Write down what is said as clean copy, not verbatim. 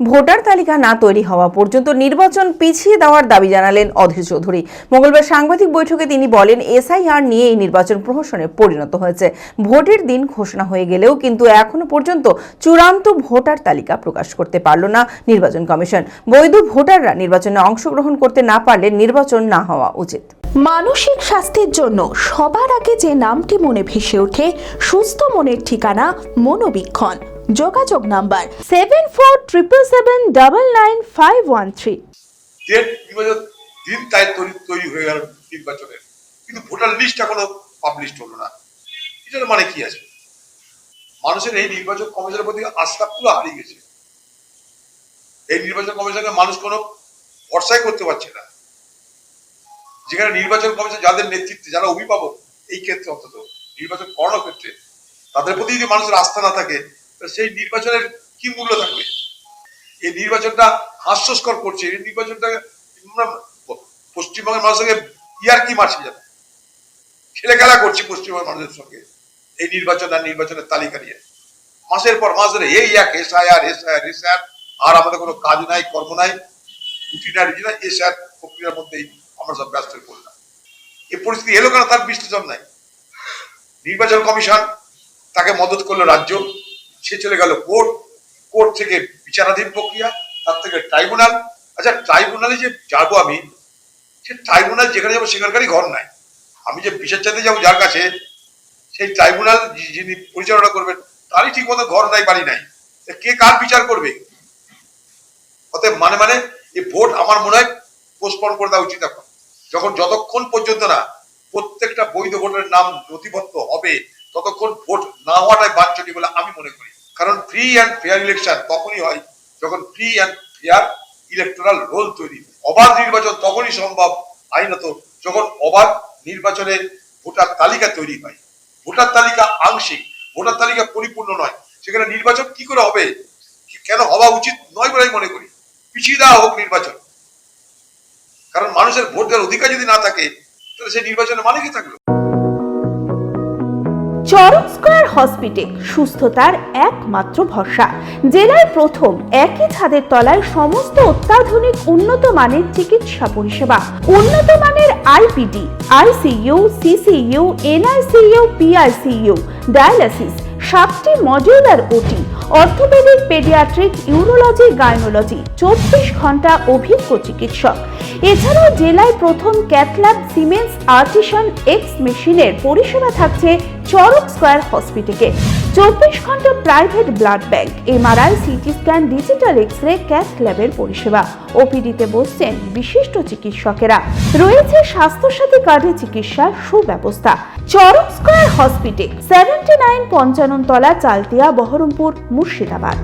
Voter তালিকা না তৈরি হওয়া পর্যন্ত নির্বাচন পিছিয়ে দেওয়ার দাবি জানালেন অধীর চৌধুরী। মঙ্গলবার সাংবাদিক বৈঠকে তিনি বলেন, এসআইআর নিয়ে এই নির্বাচন প্রহসনে পরিণত হয়েছে। ভোটের দিন ঘোষণা হয়ে গেলেও কিন্তু এখনো পর্যন্ত চূড়ান্ত ভোটার তালিকা প্রকাশ করতে পারল না নির্বাচন কমিশন। বৈধ ভোটাররা নির্বাচনে অংশগ্রহণ করতে না পারলে নির্বাচন না হওয়া উচিত। মানসিক স্বাস্থ্যের জন্য সবার আগে যে নামটি মনে ভেসে ওঠে, সুস্থ মনের ঠিকানা মনোবীক্ষণ। যোগাযোগ নাম্বার 7477799513। দিন তাই তৈরি হয়ে গেল নির্বাচনের, কিন্তু ভোটার লিস্ট এখনো পাবলিশ হলো না। এটার মানে কি আছে? মানুষের এই নির্বাচন কমিশনের প্রতি আস্থা পুরো হারিয়ে গেছে। এই নির্বাচন কমিশনকে মানুষ কোনো ভরসাই করতে পারছে না। যেখানে নির্বাচন কমিশন যাদের নেতৃত্বে, যারা অভিভাবক এই ক্ষেত্রে, অন্তত নির্বাচন করানোর ক্ষেত্রে, তাদের প্রতি যদি মানুষের আস্থা না থাকে, সেই নির্বাচনের কি মূল্য থাকবে? এই নির্বাচনটা হাস্যস্কর করছে। এই নির্বাচনটা পশ্চিমবঙ্গের মানুষের ইয়ার কি মারছে, যাবে খেলে খেলা করছি পশ্চিমবঙ্গের মানুষের সঙ্গে এই নির্বাচন আর নির্বাচনের তালিকা নিয়ে। মাসের পর মাস ধরে এই এক এসআইআর এসআইআর এসআইআর, আর আমাদের কোনো কাজ নাই, কর্ম নাই, রুটি না রুটি নাই, এসআইআর প্রক্রিয়ার মধ্যেই আমরা সব ব্যস্ত হয়ে পড়লাম। এই পরিস্থিতি এলো কেন? তার বিশ্লেষণ নাই। নির্বাচন কমিশন তাকে মদত করলো রাজ্য, সে চলে গেল কোর্ট, কোর্ট থেকে বিচারাধীন প্রক্রিয়া, তার থেকে ট্রাইব্যুনাল। আচ্ছা, ট্রাইব্যুনালে যে যাবো আমি, সে ট্রাইব্যুনাল যেখানে যাবো সেখানকারই ঘর নাই। আমি যে বিচার চাইতে যাবো যার কাছে, সেই ট্রাইব্যুনাল যিনি পরিচালনা করবেন তারই ঠিক মতো ঘর নাই, বাড়ি নাই। কে কার বিচার করবে? অতএব মানে এই ভোট আমার মনে হয় পোস্টপন করে দেওয়া উচিত এখন, যতক্ষণ পর্যন্ত না প্রত্যেকটা বৈধ ভোটের নাম নথিবদ্ধ হবে, ততক্ষণ ভোট না হওয়াটাই বাঞ্ছনীয় বলে আমি মনে করি। কারণ ফ্রি অ্যান্ড ফেয়ার ইলেকশন তখনই হয় যখন free and fair electoral role তৈরি। অবাধ নির্বাচন তখনই সম্ভব আইনত যখন অবাধ নির্বাচনে ভোটার তালিকা তৈরি হয়। ভোটার তালিকা আংশিক, ভোটার তালিকা পরিপূর্ণ নয়, সেখানে নির্বাচন কি করে হবে? কেন হওয়া উচিত নয় বলে আমি মনে করি। পিছিয়ে দেওয়া হোক নির্বাচন, কারণ মানুষের ভোট দেওয়ার অধিকার যদি না থাকে, তাহলে সেই নির্বাচনের মানে কি থাকলো? চরক স্কয়ার হসপিটাল সুস্থতার একমাত্র ভরসা। জেলায় প্রথম একই ছাদের তলায় সমস্ত অত্যাধুনিক উন্নত মানের চিকিৎসা পরিষেবা, উন্নত মানের IPD, ICU, CCU, NICU, PICU, dialysis, 7টি modular OT, orthopaedic, paediatric, urology, gynaecology, 24 ঘন্টা অভিজ্ঞ চিকিৎসক। এছাড়াও জেলায় প্রথম ক্যাথল্যাব, সিমেন্স, আর্টিসান এক্স মেশিনের পরিষেবা থাকছে চরক স্কয়ার হসপিটালে। 24 ঘন্টা private blood bank, MRI, CT scan, digital X-ray, cath ল্যাবের পরিষেবা। ওপিডিতে বসছেন বিশিষ্ট চিকিৎসকেরা। রয়েছে স্বাস্থ্যসাথী কার্ডে চিকিৎসার সুব্যবস্থা। চরক স্কয়ার হসপিটাল, 79 পঞ্চানন তলা, চালতিয়া, বহরমপুর, মুর্শিদাবাদ।